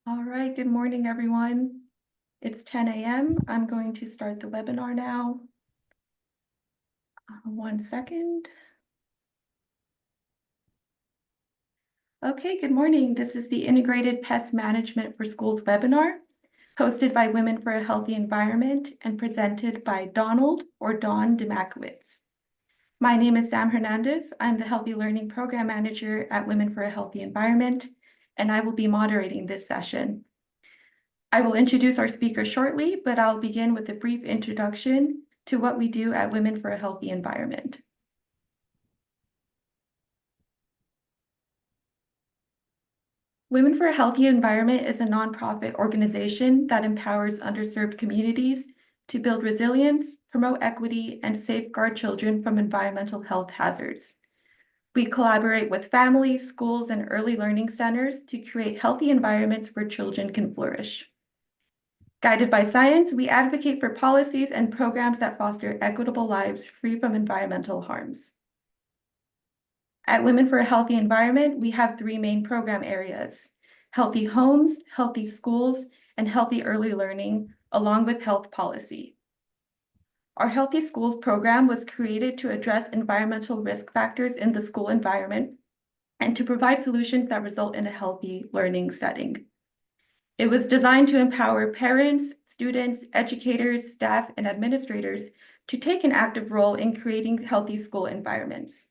All right, good morning, everyone. It's 10 a.m. I'm going to start the webinar now. 1 second. Okay, good morning. This is the Integrated Pest Management for Schools webinar, hosted by Women for a Healthy Environment and presented by Donald or Don DeMackiewicz. My name is Sam Hernandez. I'm the Healthy Learning Program Manager at Women for a Healthy Environment, and I will be moderating this session. I will introduce our speaker shortly, but I'll begin with a brief introduction to what we do at Women for a Healthy Environment. Women for a Healthy Environment is a nonprofit organization that empowers underserved communities to build resilience, promote equity, and safeguard children from environmental health hazards. We collaborate with families, schools, and early learning centers to create healthy environments where children can flourish. Guided by science, we advocate for policies and programs that foster equitable lives free from environmental harms. At Women for a Healthy Environment, we have 3 main program areas: healthy homes, healthy schools, and healthy early learning, along with health policy. Our Healthy Schools program was created to address environmental risk factors in the school environment and to provide solutions that result in a healthy learning setting. It was designed to empower parents, students, educators, staff, and administrators to take an active role in creating healthy school environments.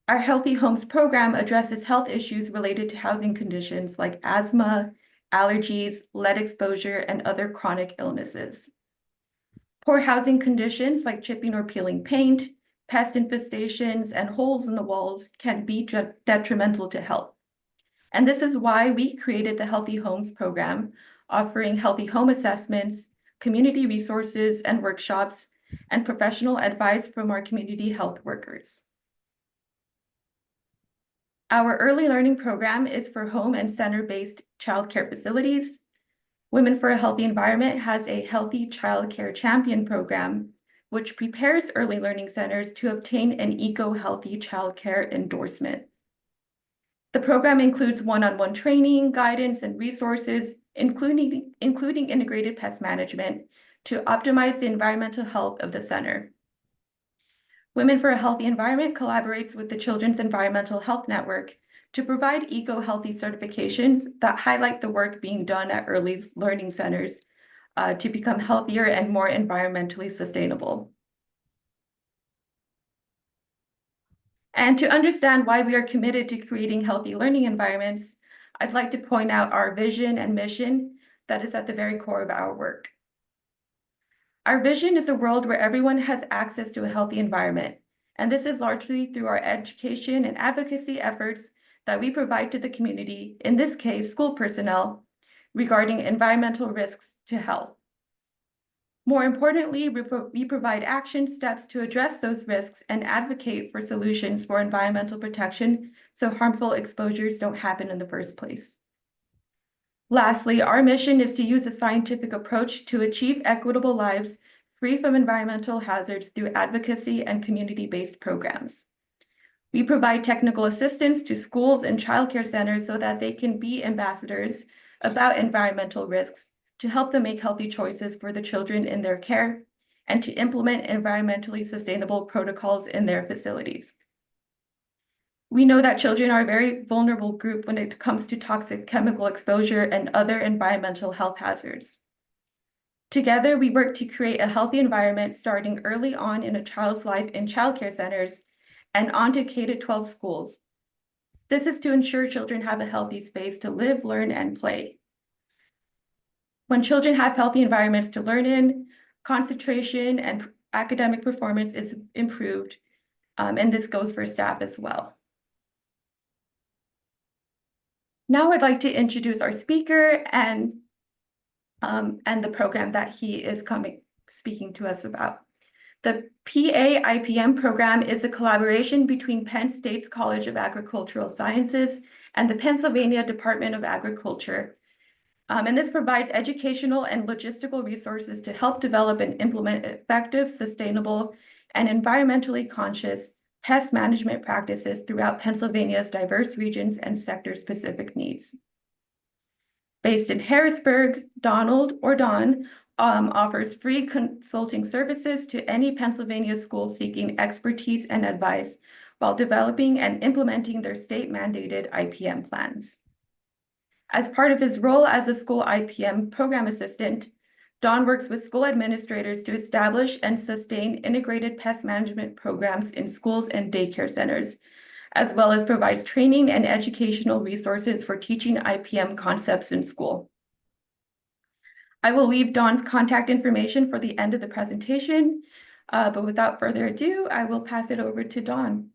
Our Healthy Homes program addresses health issues related to housing conditions like asthma, allergies, lead exposure, and other chronic illnesses. Poor housing conditions like chipping or peeling paint, pest infestations, and holes in the walls can be detrimental to health. And this is why we created the Healthy Homes program, offering healthy home assessments, community resources and workshops, and professional advice from our community health workers. Our early learning program is for home and center-based childcare facilities. Women for a Healthy Environment has a Healthy Childcare Champion program, which prepares early learning centers to obtain an eco-healthy childcare endorsement. The program includes one-on-one training, guidance, and resources, including integrated pest management to optimize the environmental health of the center. Women for a Healthy Environment collaborates with the Children's Environmental Health Network to provide eco-healthy certifications that highlight the work being done at early learning centers to become healthier and more environmentally sustainable. And to understand why we are committed to creating healthy learning environments, I'd like to point out our vision and mission that is at the very core of our work. Our vision is a world where everyone has access to a healthy environment, and this is largely through our education and advocacy efforts that we provide to the community, in this case, school personnel, regarding environmental risks to health. More importantly, we provide action steps to address those risks and advocate for solutions for environmental protection so harmful exposures don't happen in the first place. Lastly, our mission is to use a scientific approach to achieve equitable lives free from environmental hazards through advocacy and community-based programs. We provide technical assistance to schools and childcare centers so that they can be ambassadors about environmental risks to help them make healthy choices for the children in their care and to implement environmentally sustainable protocols in their facilities. We know that children are a very vulnerable group when it comes to toxic chemical exposure and other environmental health hazards. Together, we work to create a healthy environment starting early on in a child's life in childcare centers and on to K-12 schools. This is to ensure children have a healthy space to live, learn, and play. When children have healthy environments to learn in, concentration and academic performance is improved, and this goes for staff as well. Now I'd like to introduce our speaker and the program that he is speaking to us about. The PA IPM program is a collaboration between Penn State's College of Agricultural Sciences and the Pennsylvania Department of Agriculture. And this provides educational and logistical resources to help develop and implement effective, sustainable, and environmentally conscious pest management practices throughout Pennsylvania's diverse regions and sector-specific needs. Based in Harrisburg, Donald, or Don, offers free consulting services to any Pennsylvania school seeking expertise and advice while developing and implementing their state-mandated IPM plans. As part of his role as a school IPM program assistant, Don works with school administrators to establish and sustain integrated pest management programs in schools and daycare centers, as well as provides training and educational resources for teaching IPM concepts in school. I will leave Don's contact information for the end of the presentation, but without further ado, I will pass it over to Don.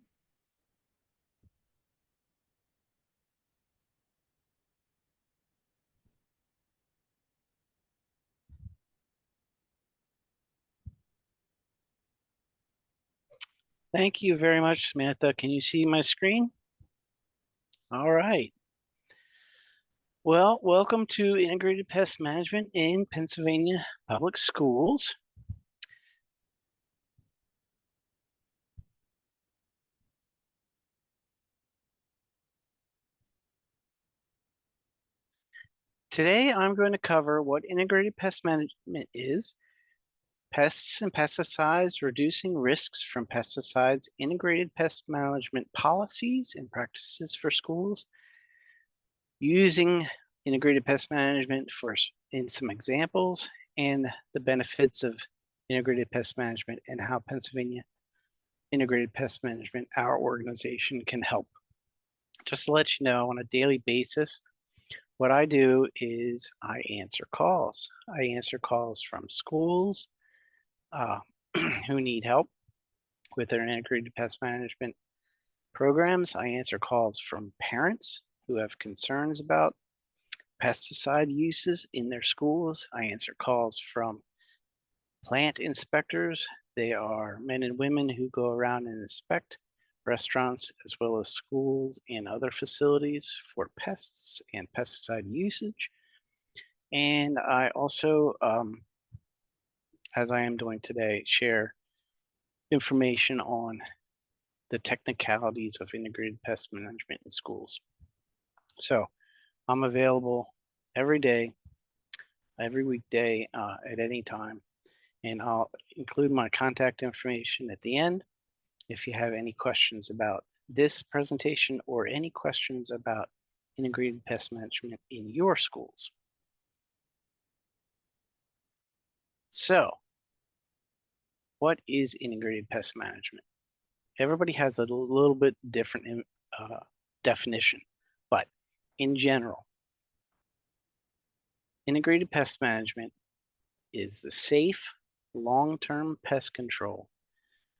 Thank you very much, Samantha. Can you see my screen? All right. Well, welcome to Integrated Pest Management in Pennsylvania Public Schools. Today, I'm going to cover what integrated pest management is, pests and pesticides, reducing risks from pesticides, integrated pest management policies and practices for schools, using integrated pest management in some examples, and the benefits of integrated pest management and how Pennsylvania Integrated Pest Management, our organization, can help. Just to let you know, on a daily basis, what I do is I answer calls. I answer calls from schools who need help with their integrated pest management programs. I answer calls from parents who have concerns about pesticide uses in their schools. I answer calls from plant inspectors. They are men and women who go around and inspect restaurants as well as schools and other facilities for pests and pesticide usage. And I also, as I am doing today, share information on the technicalities of integrated pest management in schools. So I'm available every day, every weekday at any time, and I'll include my contact information at the end if you have any questions about this presentation or any questions about integrated pest management in your schools. So, what is integrated pest management? Everybody has a little bit different definition, but in general, integrated pest management is the safe, long-term pest control,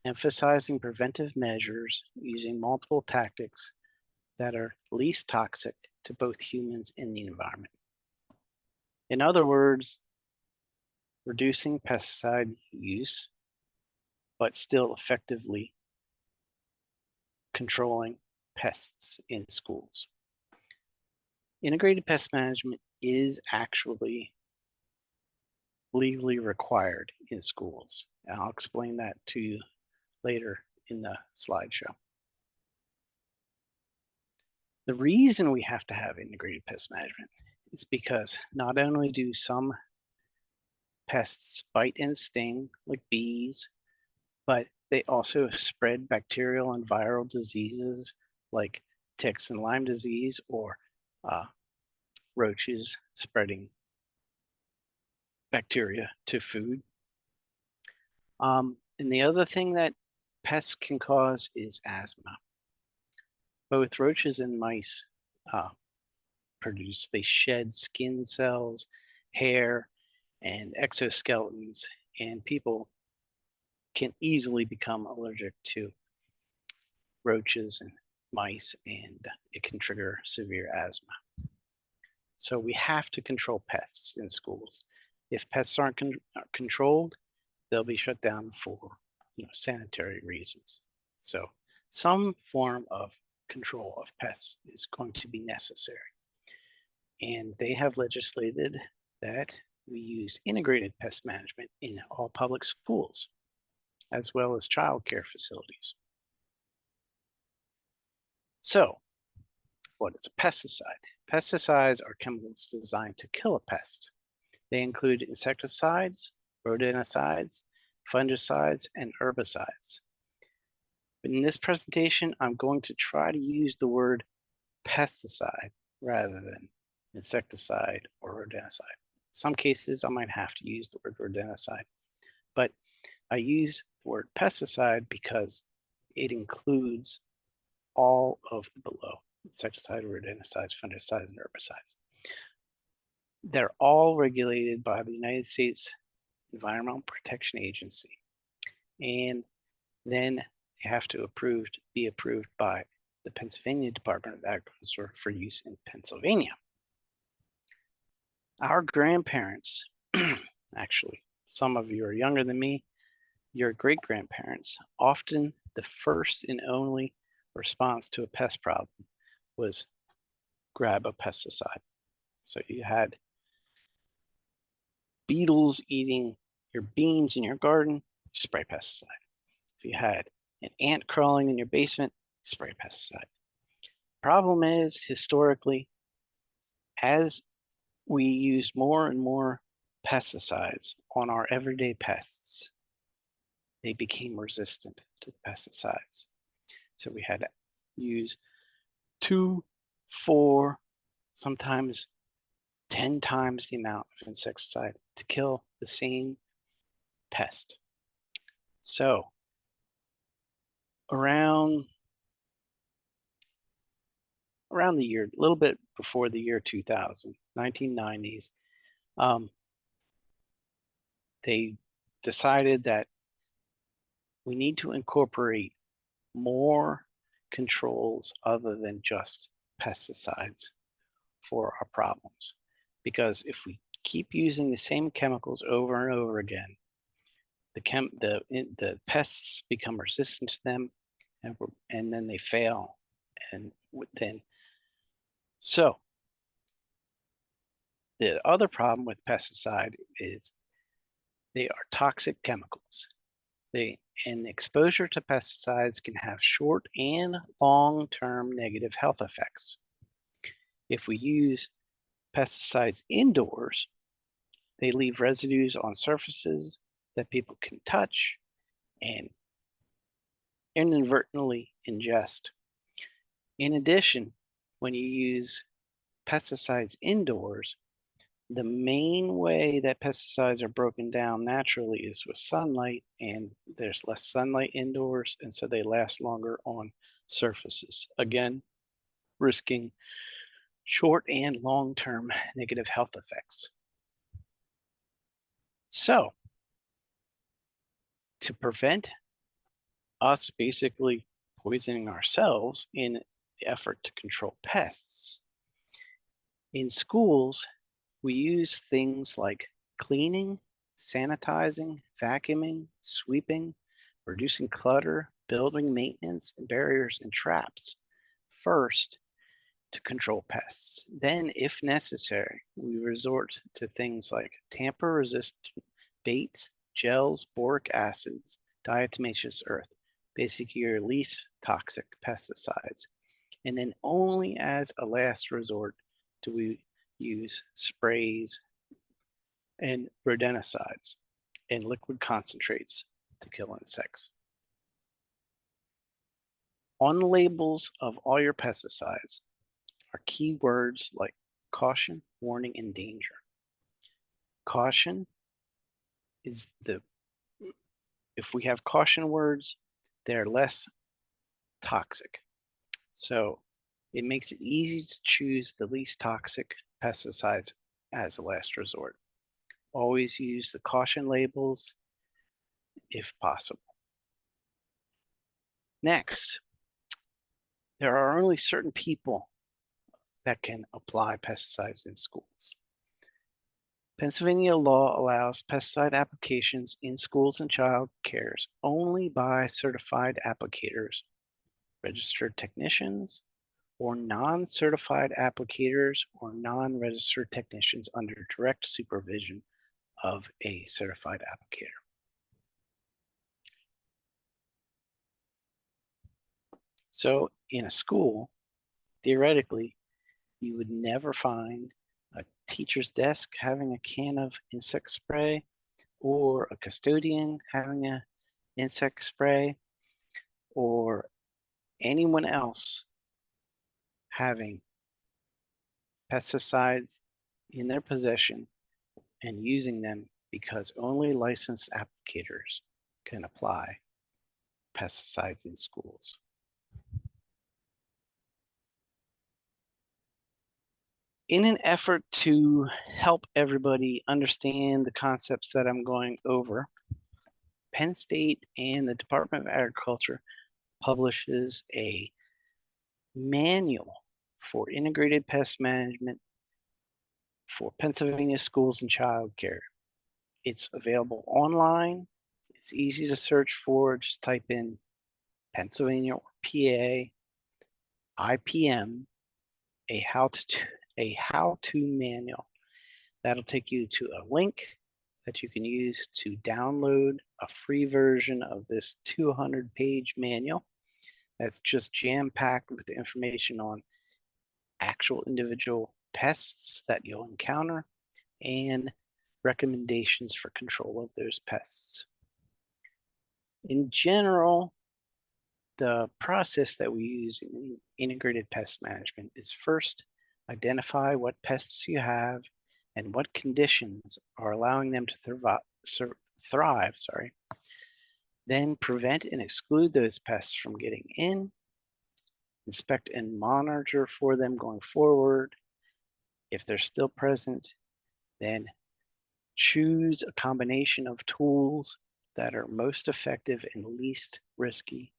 emphasizing preventive measures using multiple tactics that are least toxic to both humans and the environment. In other words, reducing pesticide use, but still effectively controlling pests in schools. Integrated pest management is actually legally required in schools, and I'll explain that to you later in the slideshow. The reason we have to have integrated pest management is because not only do some pests bite and sting like bees, but they also spread bacterial and viral diseases like ticks and Lyme disease, or roaches spreading bacteria to food. And the other thing that pests can cause is asthma. Both roaches and mice they shed skin cells, hair, and exoskeletons, and people can easily become allergic to roaches and mice, and it can trigger severe asthma. So we have to control pests in schools. If pests aren't controlled, they'll be shut down for sanitary reasons. So some form of control of pests is going to be necessary. And they have legislated that we use integrated pest management in all public schools, as well as child care facilities. So what is a pesticide? Pesticides are chemicals designed to kill a pest. They include insecticides, rodenticides, fungicides, and herbicides. But in this presentation, I'm going to try to use the word pesticide rather than insecticide or rodenticide. In some cases, I might have to use the word rodenticide, but I use the word pesticide because it includes all of the below: insecticides, rodenticides, fungicides, and herbicides. They're all regulated by the United States Environmental Protection Agency, and then they have to be approved by the Pennsylvania Department of Agriculture for use in Pennsylvania. Our grandparents, actually, some of you are younger than me, your great-grandparents, often the first and only response to a pest problem was grab a pesticide. So you had beetles eating your beans in your garden, spray pesticide. If you had an ant crawling in your basement, spray pesticide. Problem is, historically, as we use more and more pesticides on our everyday pests, they became resistant to the pesticides. So we had to use 2, 4, sometimes 10 times the amount of insecticide to kill the same pest. So around the year, a little bit before the year 2000, 1990s, they decided that we need to incorporate more controls other than just pesticides for our problems. Because if we keep using the same chemicals over and over again, the pests become resistant to them, and then they fail. And then, so the other problem with pesticide is they are toxic chemicals. And exposure to pesticides can have short and long-term negative health effects. If we use pesticides indoors, they leave residues on surfaces that people can touch and inadvertently ingest. In addition, when you use pesticides indoors, the main way that pesticides are broken down naturally is with sunlight, and there's less sunlight indoors, and so they last longer on surfaces. Again, risking short and long-term negative health effects. So, to prevent us basically poisoning ourselves in the effort to control pests, in schools, we use things like cleaning, sanitizing, vacuuming, sweeping, reducing clutter, building maintenance, barriers, and traps first to control pests. Then, if necessary, we resort to things like tamper-resistant baits, gels, boric acids, diatomaceous earth, basically your least toxic pesticides. And then only as a last resort do we use sprays and rodenticides and liquid concentrates to kill insects. On the labels of all your pesticides are key words like caution, warning, and danger. Caution is if we have caution words, they're less toxic. So it makes it easy to choose the least toxic pesticides as a last resort. Always use the caution labels if possible. Next, there are only certain people that can apply pesticides in schools. Pennsylvania law allows pesticide applications in schools and child cares only by certified applicators, registered technicians, or non-certified applicators or non-registered technicians under direct supervision of a certified applicator. So in a school, Theoretically, you would never find a teacher's desk having a can of insect spray or a custodian having an insect spray or anyone else having pesticides in their possession and using them because only licensed applicators can apply pesticides in schools. In an effort to help everybody understand the concepts that I'm going over, Penn State and the Department of Agriculture publishes a manual for integrated pest management for Pennsylvania schools and childcare. It's available online. It's easy to search for. Just type in Pennsylvania or PA IPM, a how-to manual. That'll take you to a link that you can use to download a free version of this 200-page manual that's just jam-packed with information on actual individual pests that you'll encounter and recommendations for control of those pests. In general, the process that we use in integrated pest management is first identify what pests you have and what conditions are allowing them to thrive. Then prevent and exclude those pests from getting in, inspect and monitor for them going forward. If they're still present, then choose a combination of tools that are most effective and least risky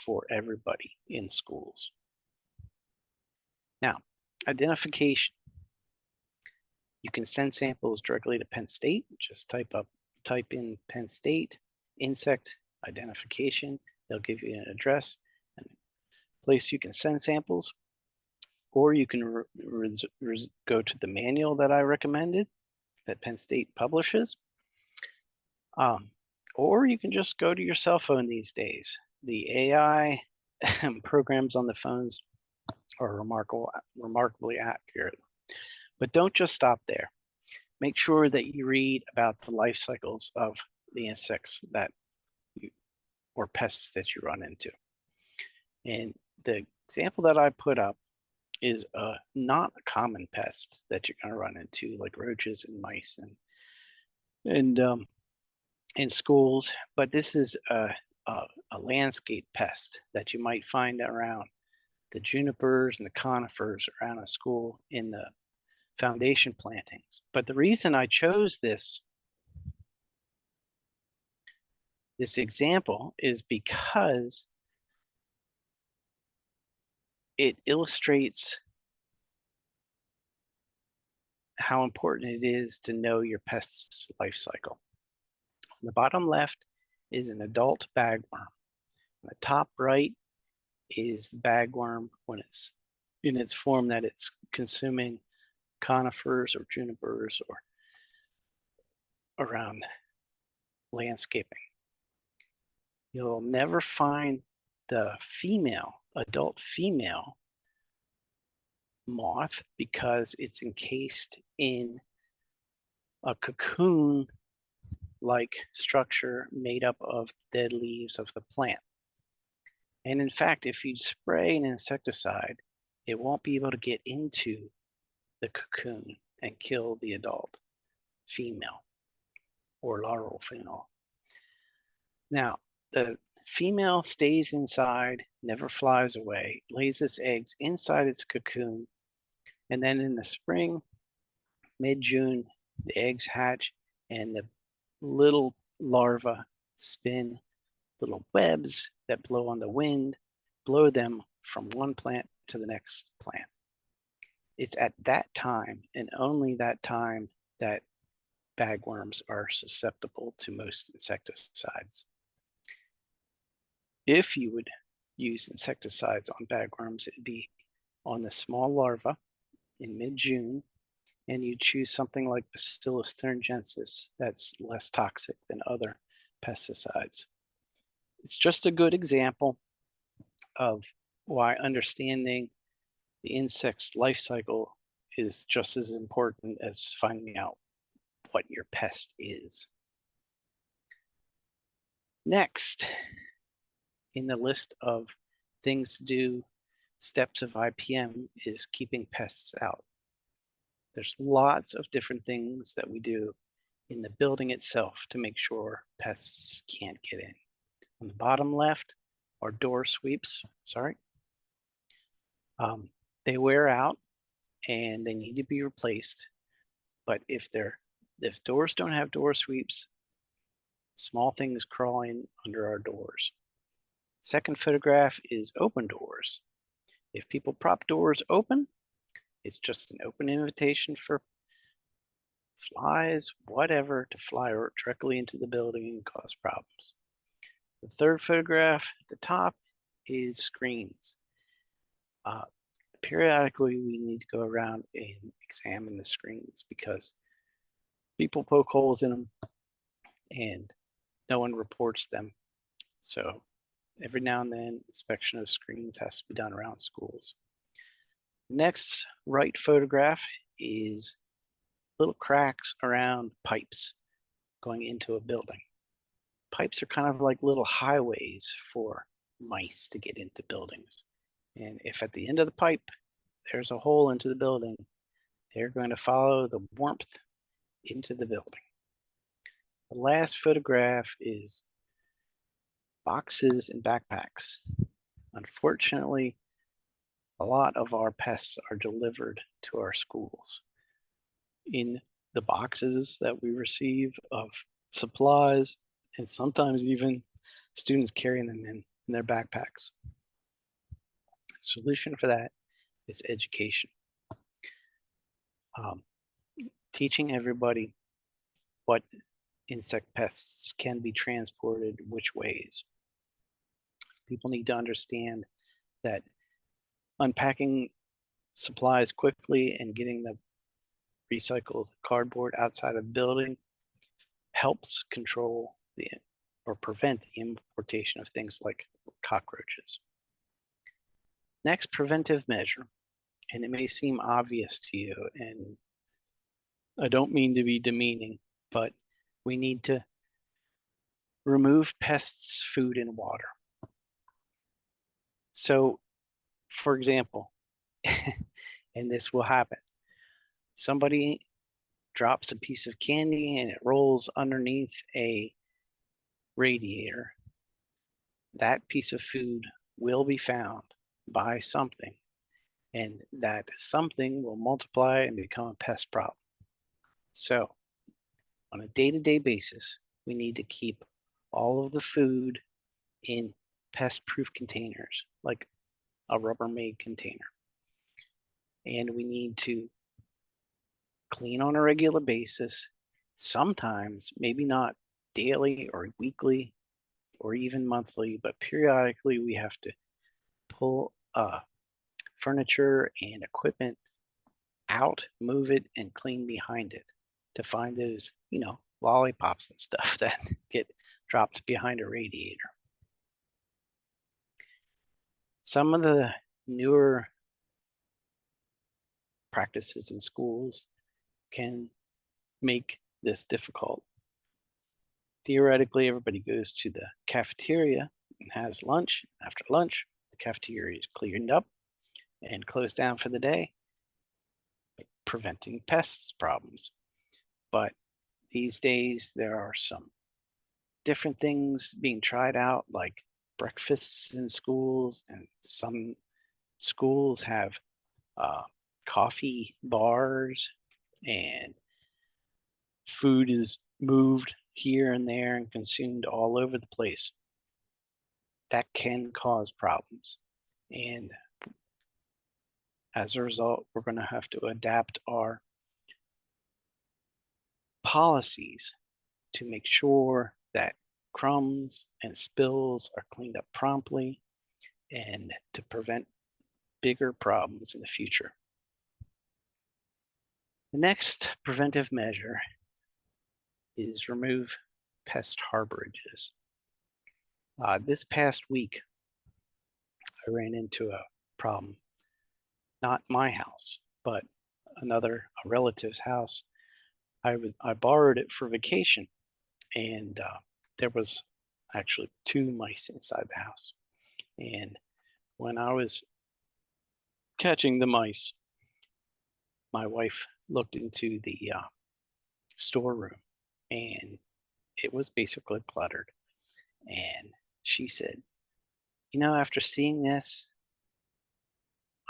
for everybody in schools. Now, identification. You can send samples directly to Penn State. Just type in Penn State insect identification. They'll give you an address and place you can send samples, or you can go to the manual that I recommended that Penn State publishes, or you can just go to your cell phone these days. The AI programs on the phones are remarkably accurate. But don't just stop there. Make sure that you read about the life cycles of the insects or pests that you run into. And the example that I put up is not a common pest that you're going to run into, like roaches and mice and in schools, but this is a landscape pest that you might find around the junipers and the conifers around a school in the foundation plantings. But the reason I chose this example is because it illustrates how important it is to know your pest's life cycle. On the bottom left is an adult bagworm. On the top right is the bagworm when it's in its form that it's consuming conifers or junipers or around landscaping. You'll never find the adult female moth because it's encased in a cocoon-like structure made up of dead leaves of the plant. And in fact, if you spray an insecticide, it won't be able to get into the cocoon and kill the adult female or larval female. Now, the female stays inside, never flies away, lays its eggs inside its cocoon, and then in the spring, mid-June, the eggs hatch and the little larvae spin little webs that blow on the wind, blow them from one plant to the next plant. It's at that time and only that time that bagworms are susceptible to most insecticides. If you would use insecticides on bagworms, it'd be on the small larva in mid-June, and you choose something like Bacillus thuringiensis that's less toxic than other pesticides. It's just a good example of why understanding The insect's life cycle is just as important as finding out what your pest is. Next, in the list of things to do, steps of IPM is keeping pests out. There's lots of different things that we do in the building itself to make sure pests can't get in. On the bottom left are door sweeps, sorry. They wear out and they need to be replaced. But if doors don't have door sweeps, small things crawling under our doors. Second photograph is open doors. If people prop doors open, it's just an open invitation for flies, whatever, to fly directly into the building and cause problems. The third photograph at the top is screens. Periodically, we need to go around and examine the screens because people poke holes in them and no one reports them. So every now and then, inspection of screens has to be done around schools. Next right photograph is little cracks around pipes going into a building. Pipes are kind of like little highways for mice to get into buildings. And if at the end of the pipe, there's a hole into the building, they're going to follow the warmth into the building. The last photograph is boxes and backpacks. Unfortunately, a lot of our pests are delivered to our schools. In the boxes that we receive of supplies, and sometimes even students carrying them in their backpacks. The solution for that is education. Teaching everybody what insect pests can be transported, which ways. People need to understand that unpacking supplies quickly and getting the recycled cardboard outside of the building helps control or prevent the importation of things like cockroaches. Next, preventive measure, and it may seem obvious to you, and I don't mean to be demeaning, but we need to remove pests, food, and water. So, for example, and this will happen, somebody drops a piece of candy and it rolls underneath a radiator. That piece of food will be found by something, and that something will multiply and become a pest problem. So on a day-to-day basis, we need to keep all of the food in pest-proof containers, like a Rubbermaid container. And we need to clean on a regular basis, sometimes, maybe not daily or weekly or even monthly, but periodically we have to pull furniture and equipment out, move it, and clean behind it to find those, lollipops and stuff that get dropped behind a radiator. Some of the newer practices in schools can make this difficult. Theoretically, everybody goes to the cafeteria and has lunch. After lunch, the cafeteria is cleaned up and closed down for the day, preventing pests problems. But these days, there are some different things being tried out, like breakfasts in schools, and some schools have coffee bars, and food is moved here and there and consumed all over the place. That can cause problems. And as a result, we're going to have to adapt our policies to make sure that crumbs and spills are cleaned up promptly and to prevent bigger problems in the future. The next preventive measure is remove pest harborages. This past week, I ran into a problem. not my house, but a relative's house. I borrowed it for vacation, and there was actually 2 mice inside the house. And when I was catching the mice, my wife looked into the storeroom, and it was basically cluttered. And she said, "You know, after seeing this,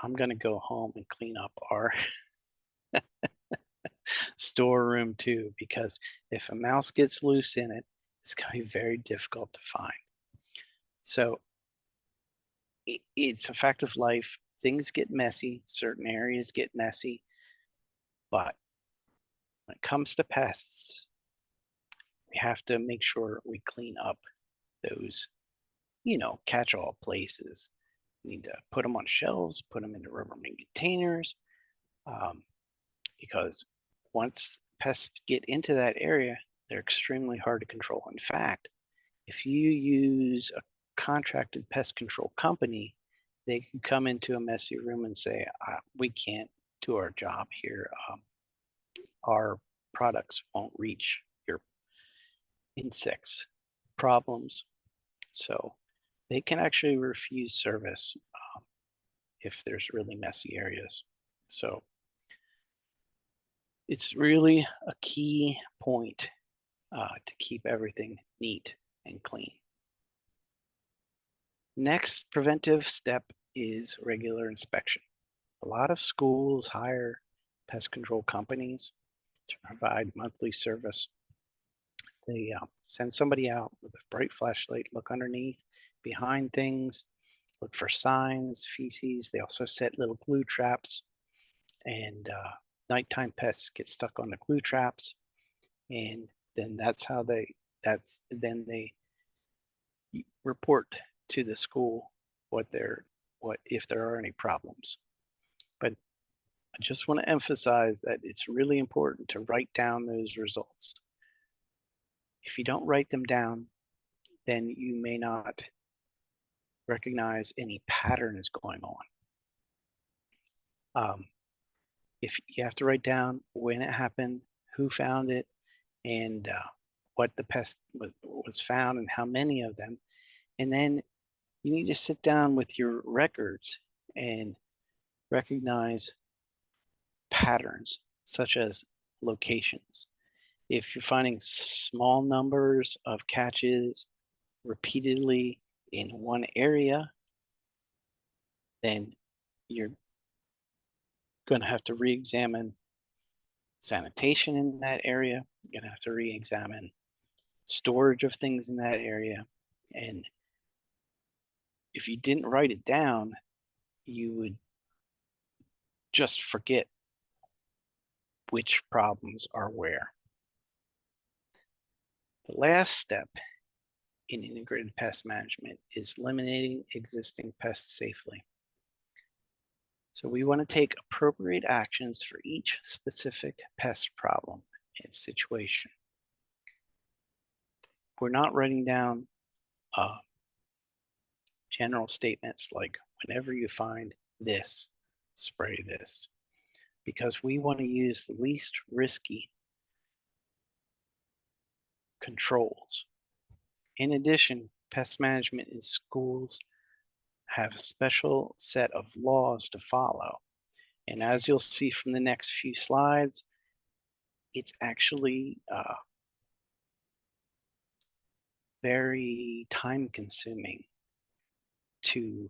I'm going to go home and clean up our storeroom too, because if a mouse gets loose in it, it's going to be very difficult to find." So it's a fact of life. Things get messy, certain areas get messy, but when it comes to pests, we have to make sure we clean up those, catch-all places. We need to put them on shelves, put them into Rubbermaid containers, um, because once pests get into that area, they're extremely hard to control. In fact, if you use a contracted pest control company, they can come into a messy room and say, "We can't do our job here. Our products won't reach your insects problems." So they can actually refuse service if there's really messy areas. So it's really a key point to keep everything neat and clean. Next preventive step is regular inspection. A lot of schools hire pest control companies to provide monthly service. They send somebody out with a bright flashlight, look underneath, behind things, look for signs, feces. They also set little glue traps, and nighttime pests get stuck on the glue traps, and then they report to the school what if there are any problems. But I just want to emphasize that it's really important to write down those results. If you don't write them down, then you may not recognize any pattern is going on. If you have to write down when it happened, who found it, and what the pest was found and how many of them. And then you need to sit down with your records and recognize patterns such as locations. If you're finding small numbers of catches repeatedly in one area, then you're going to have to re-examine sanitation in that area. You're going to have to re-examine storage of things in that area. And if you didn't write it down, you would just forget which problems are where. The last step in integrated pest management is eliminating existing pests safely. So we want to take appropriate actions for each specific pest problem and situation. We're not writing down general statements like, whenever you find this, spray this, because we want to use the least risky controls. In addition, pest management in schools have a special set of laws to follow. And as you'll see from the next few slides, it's actually very time consuming to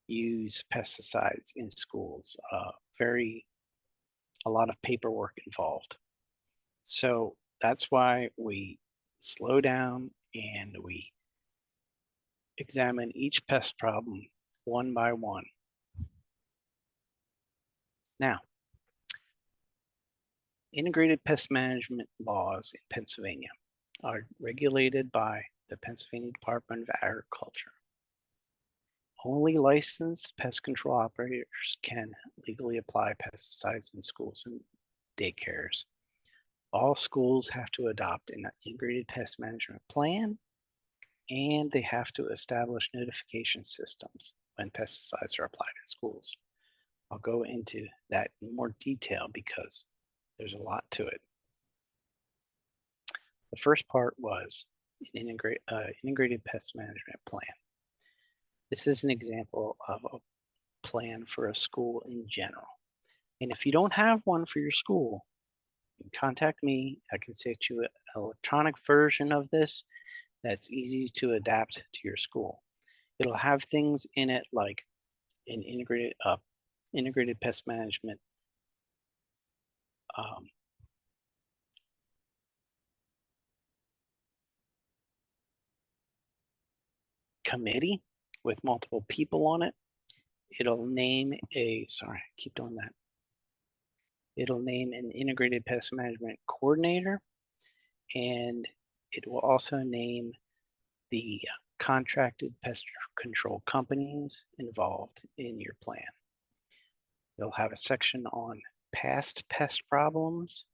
use pesticides in schools. A lot of paperwork involved. So that's why we slow down and we examine each pest problem one by one. Now, integrated pest management laws in Pennsylvania are regulated by the Pennsylvania Department of Agriculture. Only licensed pest control operators can legally apply pesticides in schools and daycares. All schools have to adopt an integrated pest management plan, and they have to establish notification systems when pesticides are applied in schools. I'll go into that in more detail because there's a lot to it. The first part was an integrated pest management plan. This is an example of a plan for a school in general. And if you don't have one for your school, you can contact me. I can set you an electronic version of this that's easy to adapt to your school. It'll have things in it like an integrated pest management committee with multiple people on it. It'll name sorry, I keep doing that. It'll name an integrated pest management coordinator, and it will also name the contracted pest control companies involved in your plan. They'll have a section on past pest problems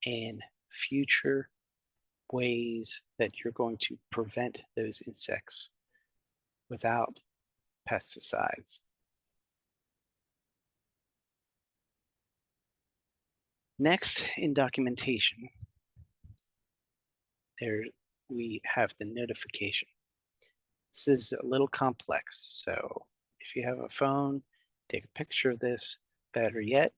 and future ways that you're going to prevent those insects without pesticides. Next, in documentation, there we have the notification. This is a little complex, so if you have a phone, take a picture of this. Better yet,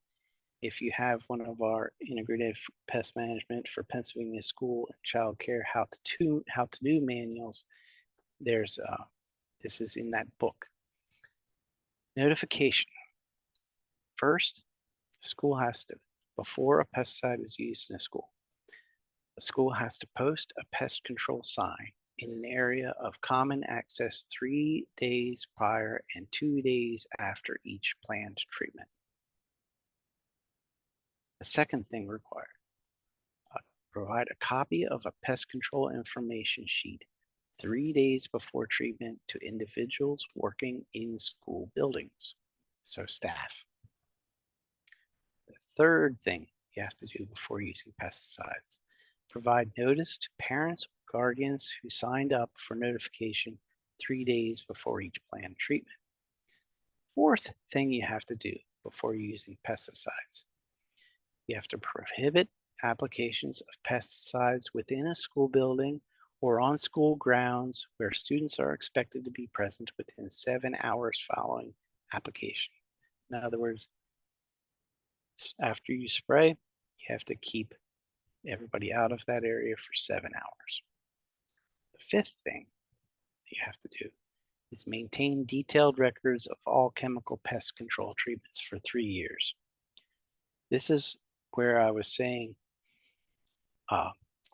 if you have one of our integrated pest management for Pennsylvania school and child care how to do manuals, there's this is in that book. Notification. First, the school has to, before a pesticide is used in a school, the school has to post a pest control sign in an area of common access 3 days prior and 2 days after each planned treatment. The second thing required, provide a copy of a pest control information sheet 3 days before treatment to individuals working in school buildings, so staff. The third thing you have to do before using pesticides, provide notice to parents or guardians who signed up for notification 3 days before each planned treatment. Fourth thing you have to do before using pesticides, you have to prohibit applications of pesticides within a school building or on school grounds where students are expected to be present within 7 hours following application. In other words, after you spray, you have to keep everybody out of that area for 7 hours. The fifth thing you have to do is maintain detailed records of all chemical pest control treatments for 3 years. This is where I was saying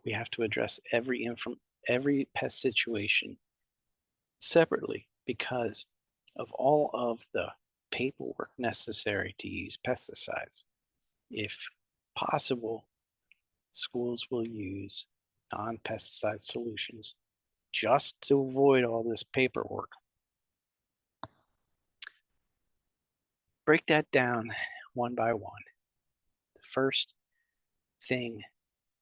we have to address every pest situation separately because of all of the paperwork necessary to use pesticides. If possible, schools will use non-pesticide solutions just to avoid all this paperwork. Break that down one by one. The first thing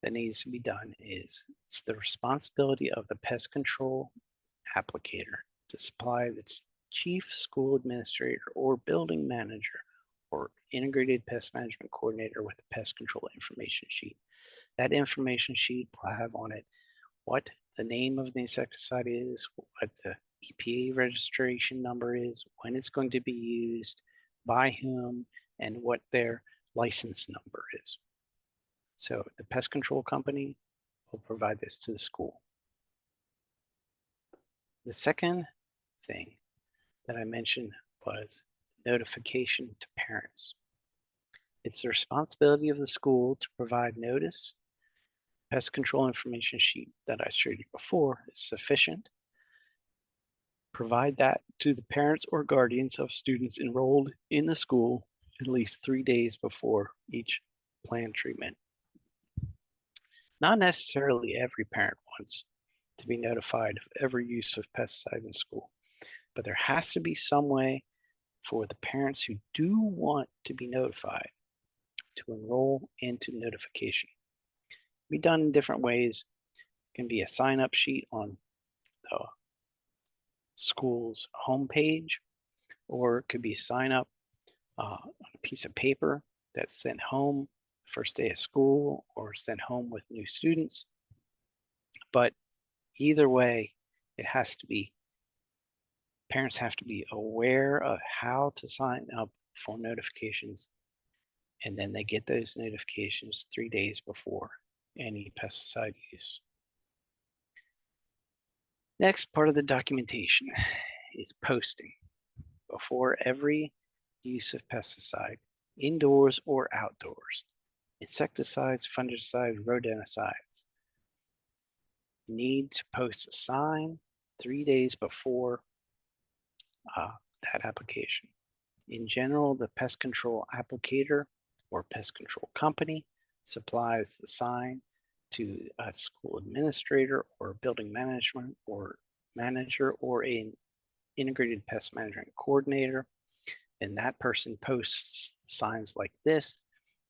that needs to be done is it's the responsibility of the pest control applicator to supply the chief school administrator or building manager or integrated pest management coordinator with a pest control information sheet. That information sheet will have on it what the name of the insecticide is, what the EPA registration number is, when it's going to be used, by whom, and what their license number is. So the pest control company will provide this to the school. The second thing that I mentioned was notification to parents. It's the responsibility of the school to provide notice. Pest control information sheet that I showed you before is sufficient. Provide that to the parents or guardians of students enrolled in the school at least 3 days before each planned treatment. Not necessarily every parent wants to be notified of every use of pesticide in school, but there has to be some way for the parents who do want to be notified to enroll into notification. It can be done in different ways. It can be a sign-up sheet on the school's homepage, or it could be sign up on a piece of paper that's sent home first day of school or sent home with new students. But either way, it has to be, parents have to be aware of how to sign up for notifications, and then they get those notifications 3 days before any pesticide use. Next part of the documentation is posting. Before every use of pesticide, indoors or outdoors, insecticides, fungicides, rodenticides, you need to post a sign 3 days before that application. In general, the pest control applicator or pest control company supplies the sign to a school administrator or building management or manager or an integrated pest management coordinator. And that person posts signs like this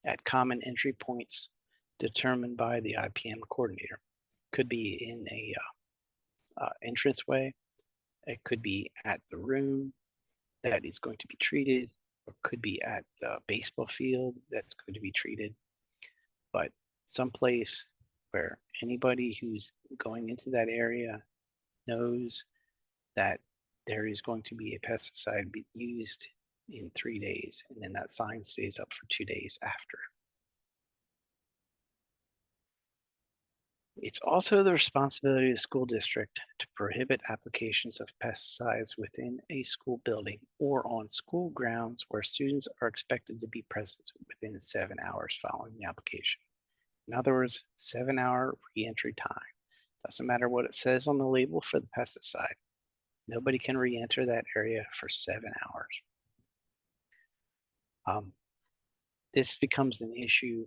at common entry points determined by the IPM coordinator. Could be in a entranceway. It could be at the room that is going to be treated, or could be at the baseball field that's going to be treated. But someplace where anybody who's going into that area knows that there is going to be a pesticide used in 3 days, and then that sign stays up for 2 days after. It's also the responsibility of the school district to prohibit applications of pesticides within a school building or on school grounds where students are expected to be present within 7 hours following the application. In other words, 7-hour re-entry time. Doesn't matter what it says on the label for the pesticide. Nobody can re-enter that area for 7 hours. This becomes an issue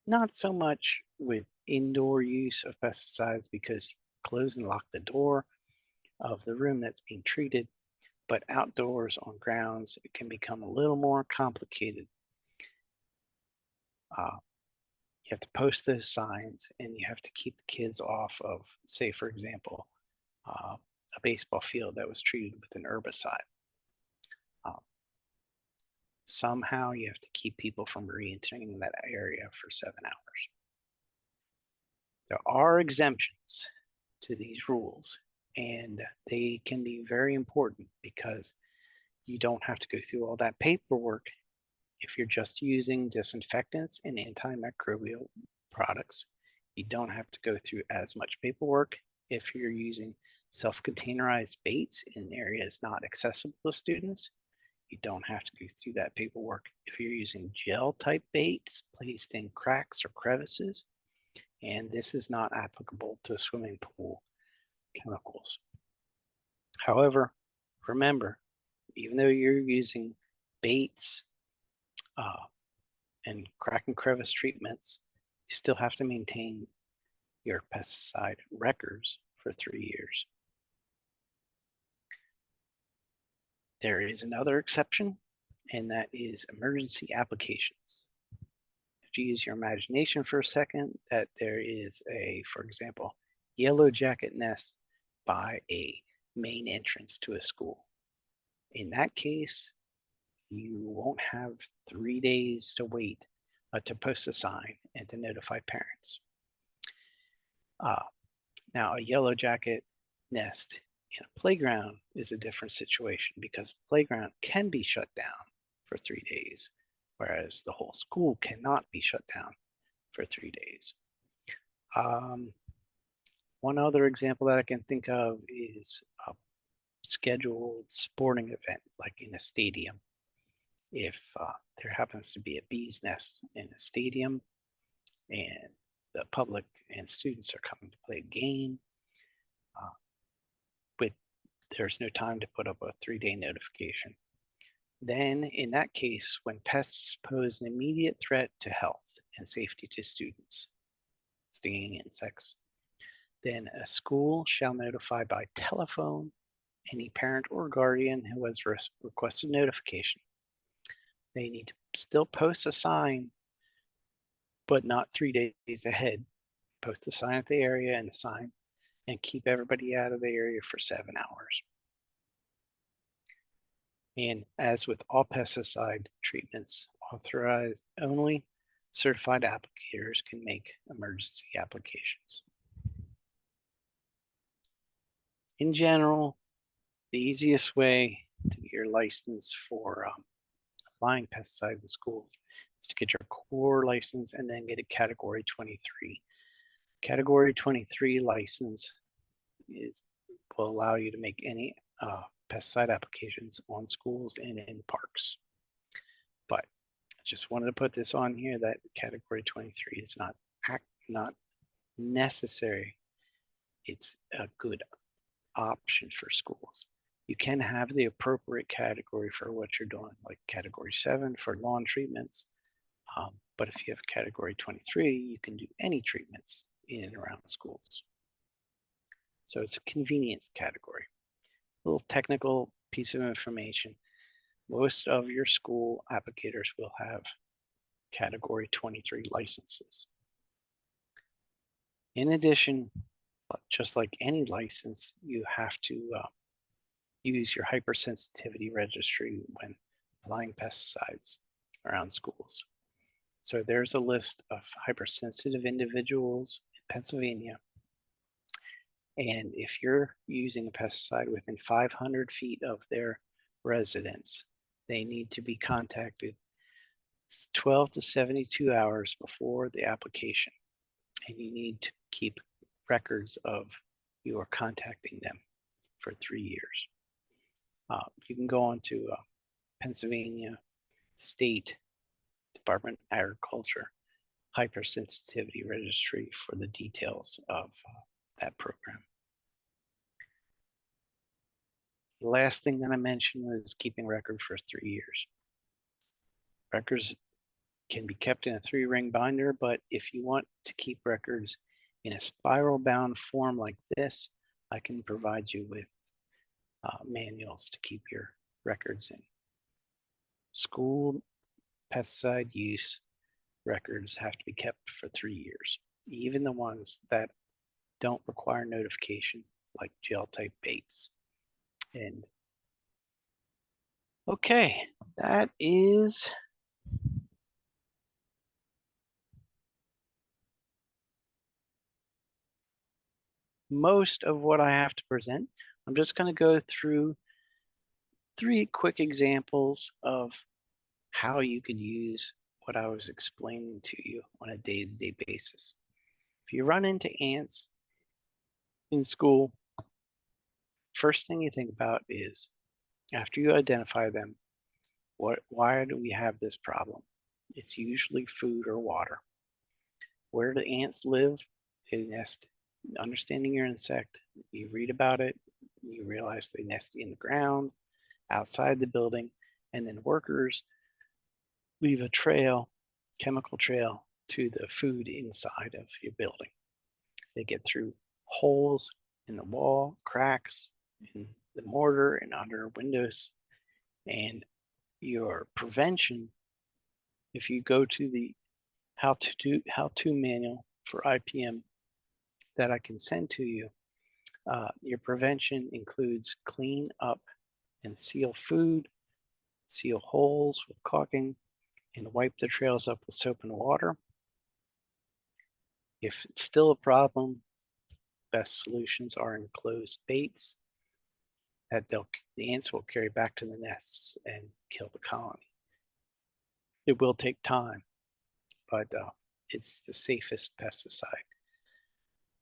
not so much with indoor use of pesticides because you close and lock the door of the room that's being treated, but outdoors on grounds, it can become a little more complicated. You have to post those signs and you have to keep the kids off of, say, for example, a baseball field that was treated with an herbicide. Somehow you have to keep people from re-entering that area for 7 hours. There are exemptions to these rules, and they can be very important because you don't have to go through all that paperwork if you're just using disinfectants and antimicrobial products. You don't have to go through as much paperwork if you're using self-containerized baits in areas not accessible to students. You don't have to go through that paperwork if you're using gel type baits placed in cracks or crevices. And this is not applicable to swimming pool chemicals. However, remember, even though you're using baits and crack and crevice treatments, you still have to maintain your pesticide records for 3 years. There is another exception, and that is emergency applications. If you use your imagination for a second, that there is a, for example, yellow jacket nest by a main entrance to a school. In that case, you won't have 3 days to wait to post a sign and to notify parents. Now, a yellow jacket nest in a playground is a different situation because the playground can be shut down for 3 days, whereas the whole school cannot be shut down for 3 days. One other example that I can think of is a scheduled sporting event, like in a stadium. If there happens to be a bee's nest in a stadium and the public and students are coming to play a game, there's no time to put up a 3-day notification. Then in that case, when pests pose an immediate threat to health and safety to students, stinging insects, then a school shall notify by telephone any parent or guardian who has requested notification. They need to still post a sign, but not 3 days ahead. Post the sign at the area and the sign, and keep everybody out of the area for 7 hours. And as with all pesticide treatments, authorized only certified applicators can make emergency applications. In general, the easiest way to get your license for applying pesticides in schools is to get your core license and then get a Category 23. Category 23 license will allow you to make any pesticide applications on schools and in parks. But I just wanted to put this on here that Category 23 is not necessary. It's a good option for schools. You can have the appropriate category for what you're doing, like Category 7 for lawn treatments. But if you have Category 23, you can do any treatments in and around schools. So it's a convenience category. A little technical piece of information. Most of your school applicators will have Category 23 licenses. In addition, just like any license, you have to use your hypersensitivity registry when applying pesticides around schools. So there's a list of hypersensitive individuals in Pennsylvania. And if you're using a pesticide within 500 feet of their residence, they need to be contacted 12 to 72 hours before the application. And you need to keep records of you are contacting them for 3 years. You can go on to Pennsylvania State Department of Agriculture hypersensitivity registry for the details of that program. The last thing that I mentioned was keeping record for 3 years. Records can be kept in a 3-ring binder, but if you want to keep records in a spiral bound form like this, I can provide you with manuals to keep your records in. School pesticide use records have to be kept for 3 years, even the ones that don't require notification, like gel type baits. And okay, that is most of what I have to present. I'm just going to go through 3 quick examples of how you could use what I was explaining to you on a day-to-day basis. If you run into ants in school, first thing you think about is, after you identify them, why do we have this problem? It's usually food or water. Where do ants live? They nest. Understanding your insect, you read about it, you realize they nest in the ground, outside the building, and then workers leave a trail, chemical trail, to the food inside of your building. They get through holes in the wall, cracks in the mortar and under windows. And your prevention, if you go to the how-to manual for IPM that I can send to you, your prevention includes clean up and seal food, seal holes with caulking, and wipe the trails up with soap and water. If it's still a problem, best solutions are enclosed baits that the ants will carry back to the nests and kill the colony. It will take time, but it's the safest pesticide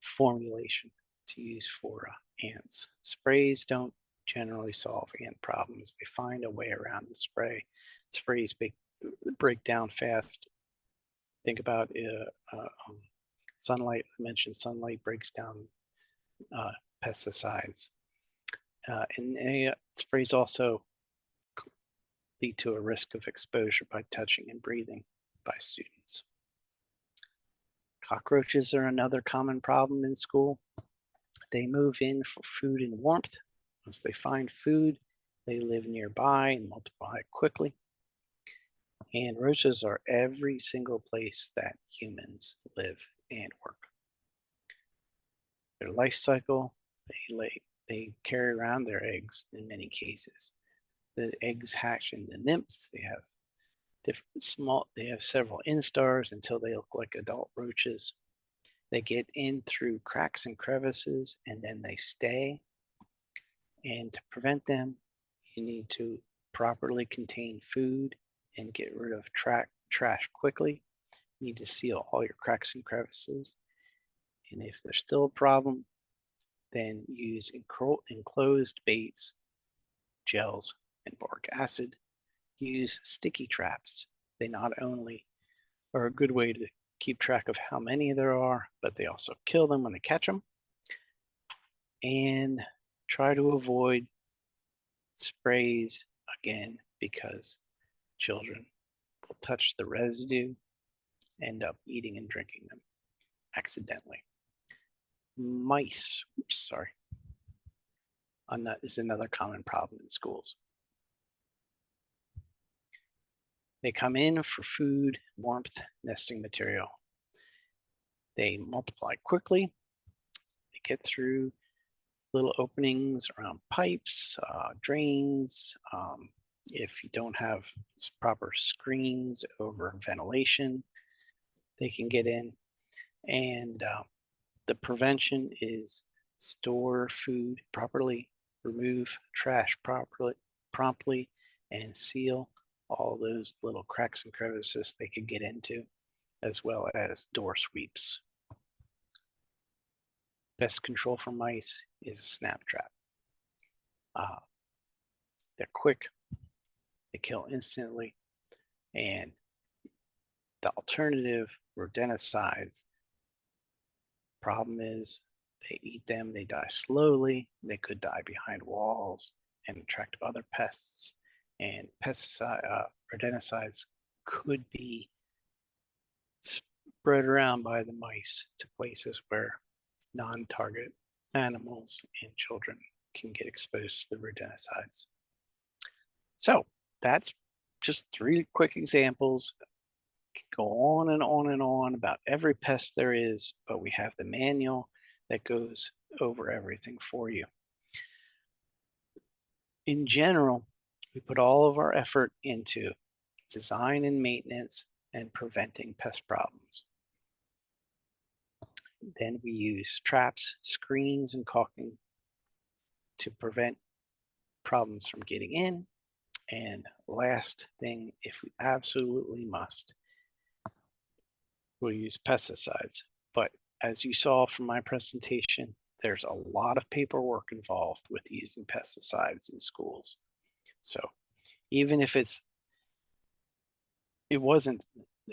formulation to use for ants. Sprays don't generally solve ant problems. They find a way around the spray. Sprays break down fast. Think about sunlight. I mentioned sunlight breaks down pesticides. And sprays also lead to a risk of exposure by touching and breathing by students. Cockroaches are another common problem in school. They move in for food and warmth. Once they find food, they live nearby and multiply quickly. And roaches are every single place that humans live and work. Their life cycle, they carry around their eggs in many cases the eggs hatch into nymphs. They have they have several instars until they look like adult roaches. They get in through cracks and crevices, and then they stay. And to prevent them, you need to properly contain food and get rid of trash quickly. You need to seal all your cracks and crevices. And if there's still a problem, then use enclosed baits, gels, and boric acid. Use sticky traps. They not only are a good way to keep track of how many there are, but they also kill them when they catch them. And try to avoid sprays again, because children will touch the residue, end up eating and drinking them accidentally. Mice, sorry, is another common problem in schools. They come in for food, warmth, nesting material. They multiply quickly. They get through little openings around pipes, drains. If you don't have proper screens over ventilation, they can get in. And the prevention is store food properly, remove trash promptly, and seal all those little cracks and crevices they could get into, as well as door sweeps. Best control for mice is a snap trap. They're quick, they kill instantly, and the alternative, rodenticides, problem is they eat them, they die slowly, they could die behind walls and attract other pests, and rodenticides could be spread around by the mice to places where non-target animals and children can get exposed to the rodenticides. So that's just 3 quick examples. Go on and on and on about every pest there is, but we have the manual that goes over everything for you. In general, we put all of our effort into design and maintenance and preventing pest problems. Then we use traps, screens, and caulking to prevent problems from getting in. And last thing, if we absolutely must, we'll use pesticides. But as you saw from my presentation, there's a lot of paperwork involved with using pesticides in schools. So even if it wasn't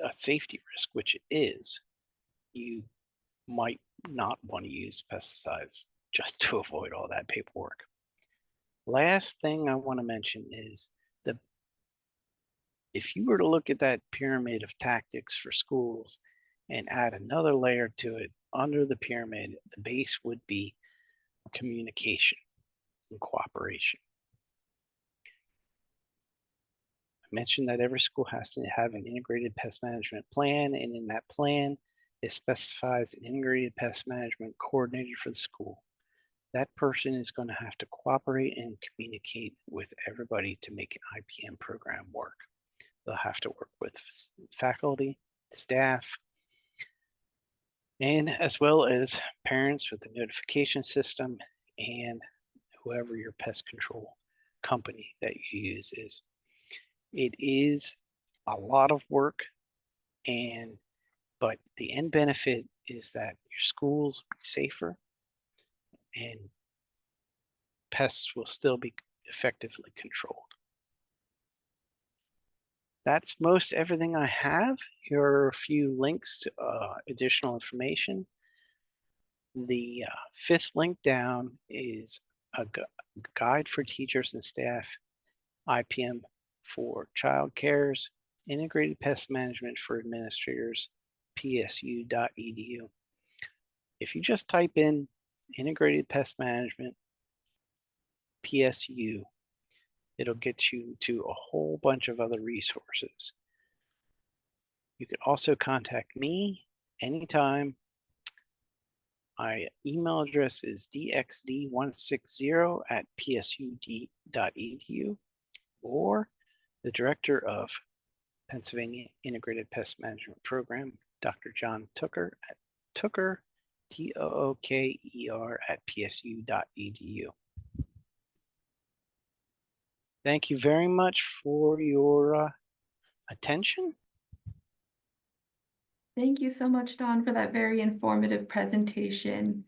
a safety risk, which it is, you might not want to use pesticides just to avoid all that paperwork. Last thing I want to mention is if you were to look at that pyramid of tactics for schools and add another layer to it under the pyramid, the base would be communication and cooperation. I mentioned that every school has to have an integrated pest management plan, and in that plan, it specifies an integrated pest management coordinator for the school. That person is going to have to cooperate and communicate with everybody to make an IPM program work. They'll have to work with faculty, staff, and as well as parents with the notification system and whoever your pest control company that you use is. It is a lot of work, but the end benefit is that your schools will be safer and pests will still be effectively controlled. That's most everything I have. Here are a few links to additional information. The 5th link down is a guide for teachers and staff, IPM for child cares, integrated pest management for administrators, psu.edu. If you just type in integrated pest management, PSU, it'll get you to a whole bunch of other resources. You can also contact me anytime. My email address is dxd160@psud.edu. or the Director of Pennsylvania Integrated Pest Management Program, Dr. John Tooker at Tooker, Tooker at psu.edu. Thank you very much for your attention. Thank you so much, Don, for that very informative presentation.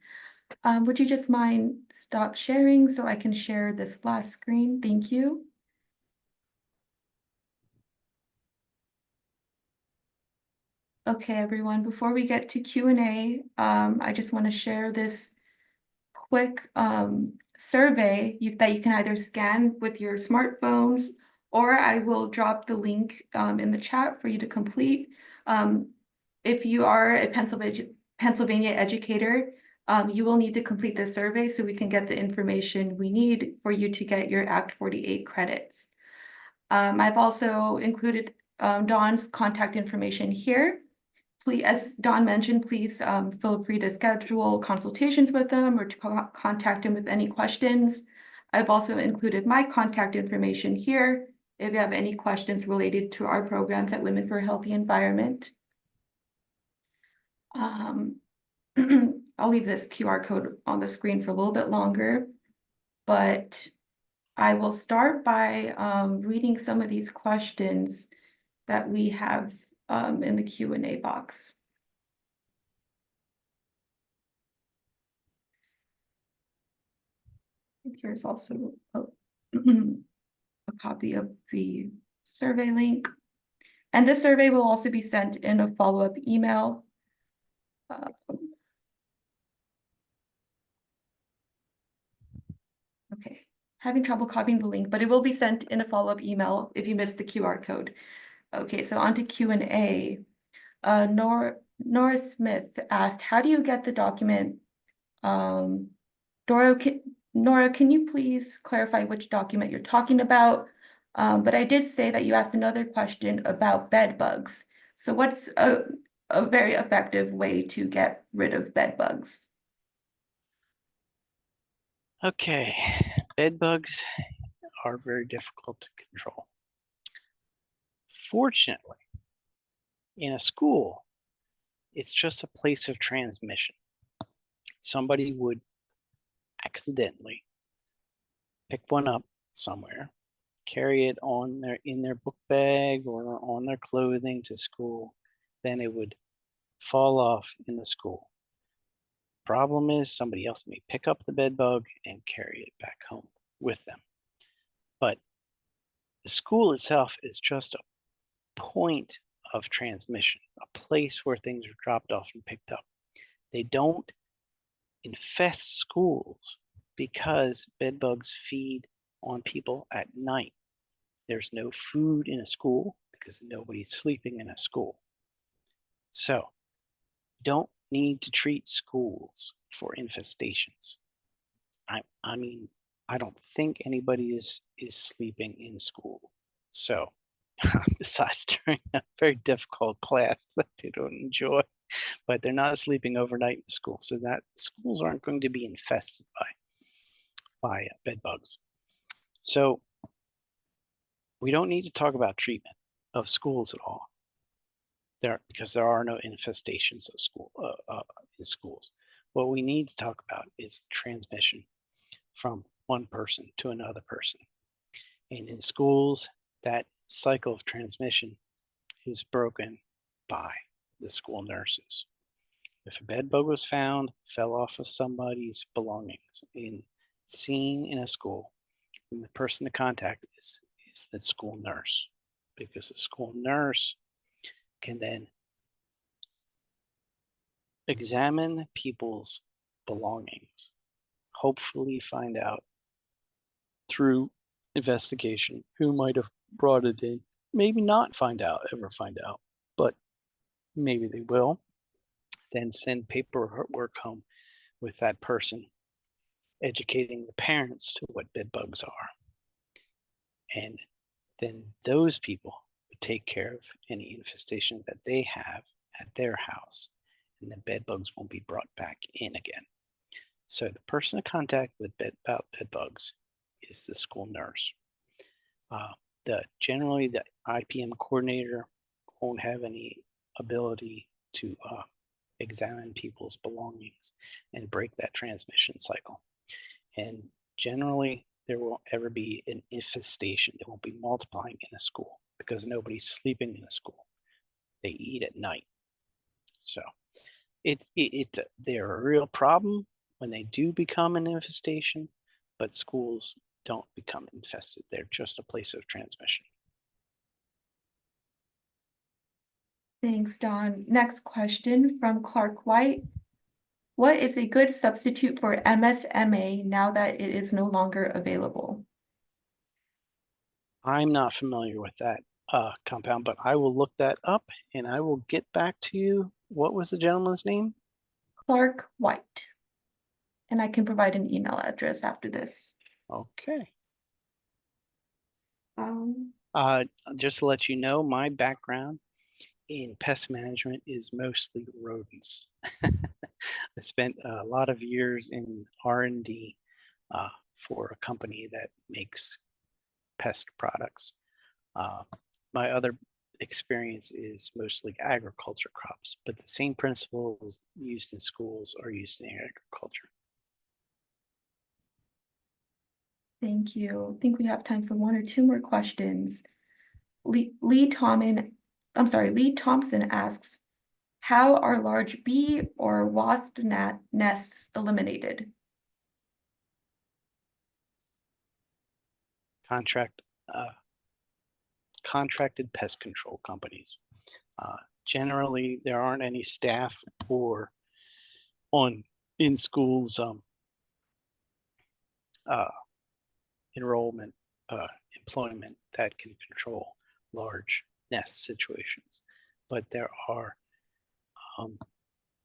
Would you just mind stop sharing so I can share this last screen? Thank you. Okay, everyone, before we get to Q&A, I just want to share this quick survey that you can either scan with your smartphones, or I will drop the link in the chat for you to complete. If you are a Pennsylvania educator, you will need to complete this survey so we can get the information we need for you to get your Act 48 credits. I've also included Dawn's contact information here. Please, as Dawn mentioned, please feel free to schedule consultations with them or to contact him with any questions. I've also included my contact information here if you have any questions related to our programs at Women for a Healthy Environment. I'll leave this QR code on the screen for a little bit longer, but I will start by reading some of these questions that we have in the Q&A box. Here's also a copy of the survey link. And this survey will also be sent in a follow-up email. Okay, having trouble copying the link, but it will be sent in a follow-up email if you missed the QR code. Okay, so on to Q&A. Nora Smith asked, how do you get the document? Nora, can you please clarify which document you're talking about? But I did say that you asked another question about bed bugs. So what's a very effective way to get rid of bed bugs? Okay, bed bugs are very difficult to control. Fortunately, in a school, it's just a place of transmission. Somebody would accidentally pick one up somewhere, carry it in their book bag or on their clothing to school, then it would fall off in the school. Problem is, somebody else may pick up the bed bug and carry it back home with them. But the school itself is just a point of transmission, a place where things are dropped off and picked up. They don't infest schools because bed bugs feed on people at night. There's no food in a school because nobody's sleeping in a school. So don't need to treat schools for infestations. I mean, I don't think anybody is sleeping in school. So besides during a very difficult class that they don't enjoy, but they're not sleeping overnight in school. So that schools aren't going to be infested by bed bugs. So we don't need to talk about treatment of schools at all. Because there are no infestations of in schools. What we need to talk about is transmission from one person to another person. And in schools, that cycle of transmission is broken by the school nurses. If a bed bug was found, fell off of somebody's belongings seen in a school, then the person to contact is the school nurse, because the school nurse can then examine people's belongings, hopefully find out through investigation who might have brought it in. Maybe not ever find out, but maybe they will. Then send paperwork home with that person, educating the parents to what bed bugs are. And then those people would take care of any infestation that they have at their house, and the bed bugs won't be brought back in again. So the person to contact about bed bugs is the school nurse. generally the IPM coordinator won't have any ability to examine people's belongings and break that transmission cycle. And generally, there won't ever be an infestation. There won't be multiplying in a school because nobody's sleeping in a school. They eat at night. So they're a real problem when they do become an infestation, but schools don't become infested. They're just a place of transmission. Thanks, Don. Next question from Clark White. What is a good substitute for MSMA now that it is no longer available? I'm not familiar with that compound, but I will look that up and I will get back to you. What was the gentleman's name? Clark White. And I can provide an email address after this. Okay. Um, Just to let you know, my background in pest management is mostly rodents. I spent a lot of years in R&D for a company that makes pest products. My other experience is mostly agriculture crops, but the same principles used in schools are used in agriculture. Thank you. I think we have time for one or two more questions. Lee Thompson asks, how are large bee or wasp nests eliminated? Contracted pest control companies. Generally, there aren't any staff or in schools enrollment, employment that can control large nest situations. But there are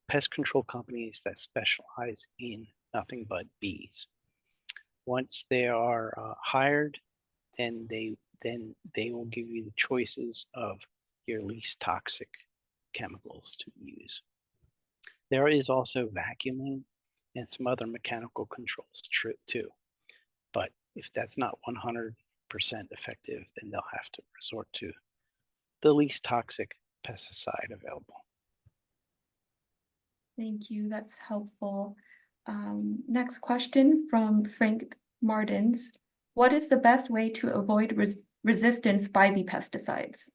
pest control companies that specialize in nothing but bees. Once they are hired, then they will give you the choices of your least toxic chemicals to use. There is also vacuuming and some other mechanical controls too. But if that's not 100% effective, then they'll have to resort to the least toxic pesticide available. Thank you. That's helpful. Next question from Frank Martins. What is the best way to avoid resistance by the pesticides?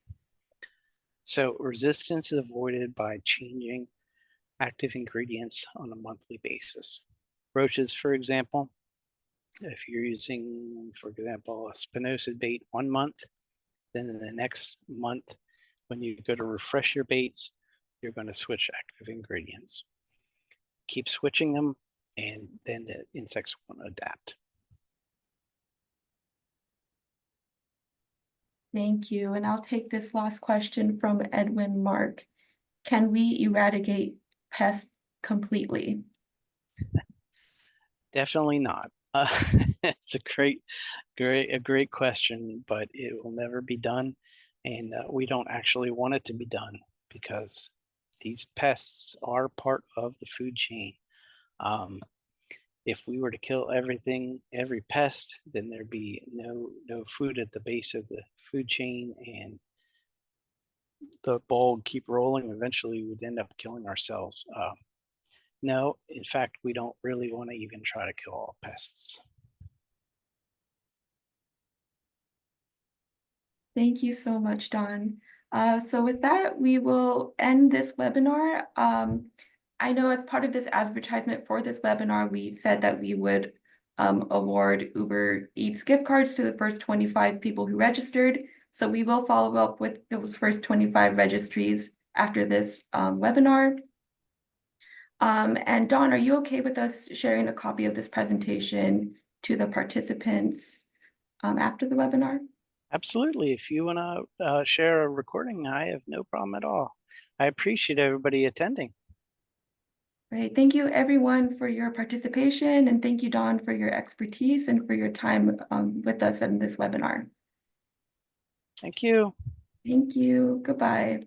So resistance is avoided by changing active ingredients on a monthly basis. Roaches, for example, if you're using, for example, a spinosad bait 1 month, then in the next month, when you go to refresh your baits, you're going to switch active ingredients. Keep switching them, and then the insects won't adapt. Thank you. And I'll take this last question from Edwin Mark. Can we eradicate pests completely? Definitely not. It's a great question, but it will never be done. And we don't actually want it to be done because these pests are part of the food chain. If we were to kill every pest, then there'd be no food at the base of the food chain, and the ball would keep rolling. Eventually, we'd end up killing ourselves. No, in fact, we don't really want to even try to kill all pests. Thank you so much, Don. So with that, we will end this webinar. I know as part of this advertisement for this webinar, we said that we would award Uber Eats gift cards to the first 25 people who registered. So we will follow up with those first 25 registries after this webinar. And Don, are you okay with us sharing a copy of this presentation to the participants after the webinar? Absolutely. If you want to share a recording, I have no problem at all. I appreciate everybody attending. Great. Thank you, everyone, for your participation. And thank you, Don, for your expertise and for your time with us in this webinar. Thank you. Thank you. Goodbye.